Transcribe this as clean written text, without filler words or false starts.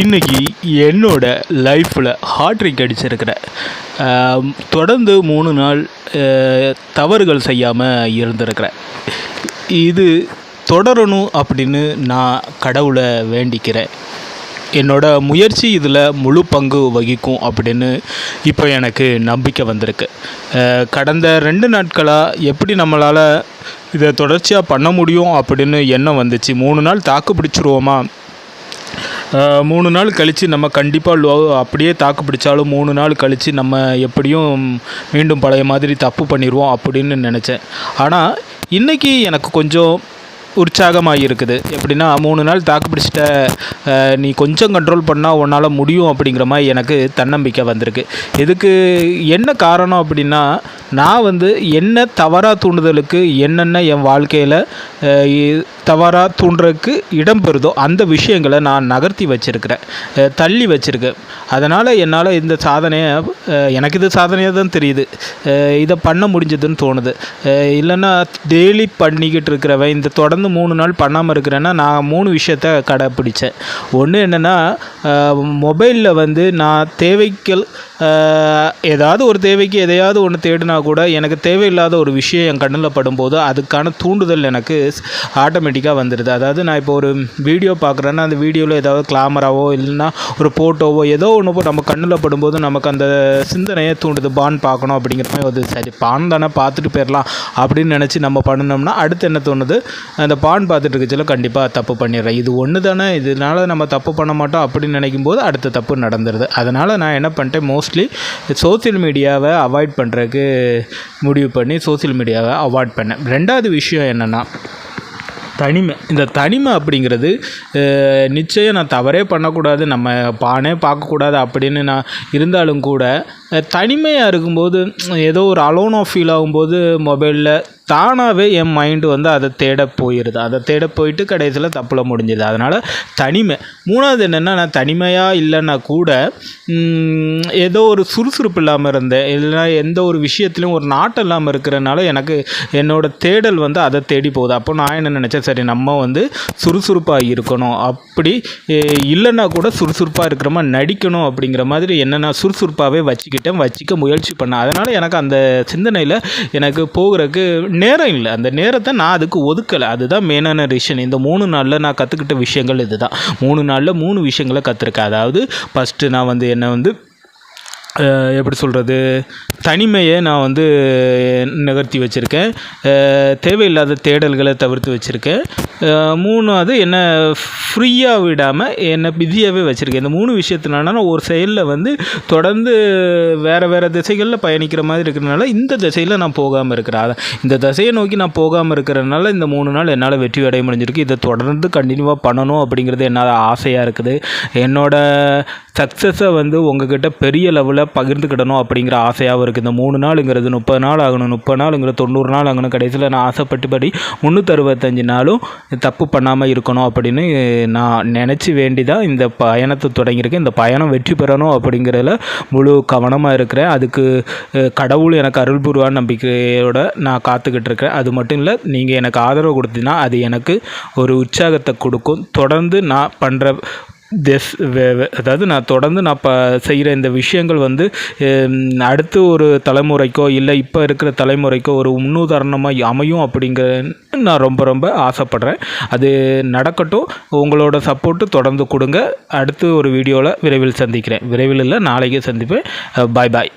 இன்றைக்கி என்னோட லைஃப்பில் ஹார்ட்ரிக் அடிச்சிருக்கிறேன். தொடர்ந்து 3 நாள் தவறுகள் செய்யாமல் இருந்திருக்கிறேன். இது தொடரணும் அப்படின்னு நான் கடவுளை வேண்டிக்கிறேன். என்னோட முயற்சி இதில் முழு பங்கு வகிக்கும் அப்படின்னு இப்போ எனக்கு நம்பிக்கை வந்திருக்கு. கடந்த 2 நாட்களாக எப்படி நம்மளால் இதை தொடர்ச்சியாக பண்ண முடியும் அப்படின்னு எண்ணம் வந்துச்சு. 3 நாள் தாக்கு பிடிச்சிருவோமா, 3 நாள் கழித்து நம்ம கண்டிப்பாக அப்படியே தாக்கு பிடிச்சாலும் 3 நாள் கழித்து நம்ம எப்படியும் மீண்டும் பழைய மாதிரி தப்பு பண்ணிடுவோம் அப்படின்னு நினச்சேன். ஆனால் இன்றைக்கி எனக்கு கொஞ்சம் உற்சாகமாக இருக்குது. எப்படின்னா 3 நாள் தாக்கு பிடிச்சிட்ட, நீ கொஞ்சம் கண்ட்ரோல் பண்ணால் உன்னால் முடியும் அப்படிங்கிற மாதிரி எனக்கு தன்னம்பிக்கை வந்திருக்கு. இதுக்கு என்ன காரணம் அப்படின்னா, நான் என்ன தவறாக தூண்டுதலுக்கு என்னென்ன என் வாழ்க்கையில் தவறாக தூண்டுறதுக்கு இடம் பெறுதோ அந்த விஷயங்களை நான் நகர்த்தி வச்சுருக்கிறேன், தள்ளி வச்சுருக்கேன். அதனால் என்னால் இந்த சாதனையை, எனக்கு இது சாதனையாக தான் தெரியுது, இதை பண்ண முடிஞ்சதுன்னு தோணுது. இல்லைன்னா டெய்லி பண்ணிக்கிட்டு இருக்கிறவன் இந்த தொடர்ந்து 3 நாள் பண்ணாமல் இருக்கிறேன்னா நான் 3 விஷயத்தை கடைப்பிடிச்சேன். ஒன்று என்னென்னா, மொபைலில் நான் தேவைகள், ஏதாவது ஒரு தேவைக்கு எதையாவது ஒன்று தேடினா கூட எனக்கு தேவையில்லாத ஒரு விஷயம் என் கண்ணில் படும்போது அதுக்கான தூண்டுதல் எனக்கு ஆட்டோமேட்டிக்காக வந்துடுது. அதாவது நான் இப்போ ஒரு வீடியோ பார்க்குறேன்னா அந்த வீடியோவில் ஏதாவது கிளாமராவோ இல்லைன்னா ஒரு ஃபோட்டோவோ ஏதோ ஒன்று நம்ம கண்ணில் படும்போது நமக்கு அந்த சிந்தனையை தூண்டுது, பான் பார்க்கணும் அப்படிங்கிற மாதிரி வருது. சரி, பான் தானே பார்த்துட்டு போயிடலாம் அப்படின்னு நினச்சி நம்ம பண்ணினோம்னா அடுத்து என்ன தோணுது, அந்த பான் பார்த்துட்டு இருக்கச்சில கண்டிப்பாக தப்பு பண்ணிடுறேன், இது ஒன்று தானே, இதனால் நம்ம தப்பு பண்ண மாட்டோம் அப்படின்னு நினைக்கும் போது அடுத்த தப்பு நடந்துடுது. அதனால் நான் என்ன பண்ணிட்டேன், மோஸ்ட்லி சோசியல் மீடியாவை அவாய்ட் பண்ணுறதுக்கு முடிவு பண்ணி சோசியல் மீடியாவை அவாய்ட் பண்ணேன். 2வது விஷயம் என்னென்னா தனிமை. இந்த தனிமை அப்படிங்கிறது நிச்சயம் நான் தவறே பண்ணக்கூடாது, நம்ம பானே பார்க்கக்கூடாது அப்படின்னு நான் இருந்தாலும் கூட தனிமையாக இருக்கும்போது ஏதோ ஒரு அலோனாக ஃபீல் ஆகும்போது மொபைலில் தானாகவே என் மைண்டு அதை தேட போயிடுது. அதை தேட போயிட்டு கடைசியில் தப்பில் முடிஞ்சுது. அதனால் தனிமை. 3வது என்னென்னா, நான் தனிமையாக இல்லைன்னா கூட ஏதோ ஒரு சுறுசுறுப்பு இல்லாமல் இருந்தேன், இல்லைனா எந்த ஒரு விஷயத்துலையும் ஒரு நாட்டம் இல்லாமல் இருக்கிறனால எனக்கு என்னோடய தேடல் அதை தேடி போகுது. அப்போ நான் என்ன நினச்சேன், சரி நம்ம சுறுசுறுப்பாக இருக்கணும், அப்படி இல்லைன்னா கூட சுறுசுறுப்பாக இருக்கிற மாதிரி நடிக்கணும் அப்படிங்கிற மாதிரி என்னென்னா சுறுசுறுப்பாகவே வச்சிக்க முயற்சி பண்ணேன். அதனால் எனக்கு அந்த சிந்தனையில் எனக்கு போகிறதுக்கு நேரம் இல்லை. அந்த நேரத்தை நான் அதுக்கு ஒதுக்கலை. அதுதான் மெயினான ரீசன். இந்த 3 நாளில் நான் கற்றுக்கிட்ட விஷயங்கள் இதுதான். 3 நாளில் 3 விஷயங்களை கற்றுருக்கேன். அதாவது ஃபஸ்ட்டு நான் என்ன எப்படி சொல்கிறது, தனிமையை நான் நகர்த்தி வச்சுருக்கேன், தேவையில்லாத தேடல்களை தவிர்த்து வச்சுருக்கேன். 3வது என்ன ஃப்ரீயாக விடாமல் என்னை பிஸியாகவே வச்சுருக்கேன். இந்த 3 விஷயத்தினால நான் ஒரு செயலில் தொடர்ந்து வேறு திசைகளில் பயணிக்கிற மாதிரி இருக்கிறனால இந்த திசையில் நான் போகாமல் இருக்கிறேன். இந்த திசையை நோக்கி நான் போகாமல் இருக்கிறனால இந்த 3 நாள் என்னால் வெற்றி அடைய முடிஞ்சிருக்கு. இதை தொடர்ந்து கண்டினியூவாக பண்ணணும் அப்படிங்கிறது என்னால் ஆசையாக இருக்குது. என்னோடய சக்ஸஸை உங்ககிட்ட பெரிய லெவலில் பகிர்ந்துக்கிடணும் அப்படிங்கிற ஆசையாகவும் இருக்குது. இந்த 3 நாளுங்கிறது 30 நாள் ஆகணும், 30 நாளுங்கிறது 90 நாள் ஆகணும். கடைசியில் நான் ஆசைப்பட்டுபடி 365 நாளும் தப்பு பண்ணாமல் இருக்கணும் அப்படின்னு நான் நினச்சி வேண்டி தான் இந்த பயணத்தை தொடங்கியிருக்கேன். இந்த பயணம் வெற்றி பெறணும் அப்படிங்கிறதுல முழு கவனமாக இருக்கிறேன். அதுக்கு கடவுள் எனக்கு அருள் புரிவான நம்பிக்கையோடு நான் காத்துக்கிட்டு இருக்கிறேன். அது மட்டும் இல்லை, நீங்கள் எனக்கு ஆதரவு கொடுத்தீங்கன்னா அது எனக்கு ஒரு உற்சாகத்தை கொடுக்கும். தொடர்ந்து நான் பண்ணுற அதாவது நான் தொடர்ந்து நான் செய்கிற இந்த விஷயங்கள் அடுத்து ஒரு தலைமுறைக்கோ இல்லை இப்போ இருக்கிற தலைமுறைக்கோ ஒரு முன்னுதாரணமாக அமையும் அப்படிங்கிற நான் ரொம்ப ஆசைப்படுறேன். அது நடக்கட்டும். உங்களோட சப்போர்ட்டு தொடர்ந்து கொடுங்க. அடுத்து ஒரு வீடியோவில் விரைவில் சந்திக்கிறேன். விரைவில் இல்லை, நாளைக்கே சந்திப்பேன். பாய்.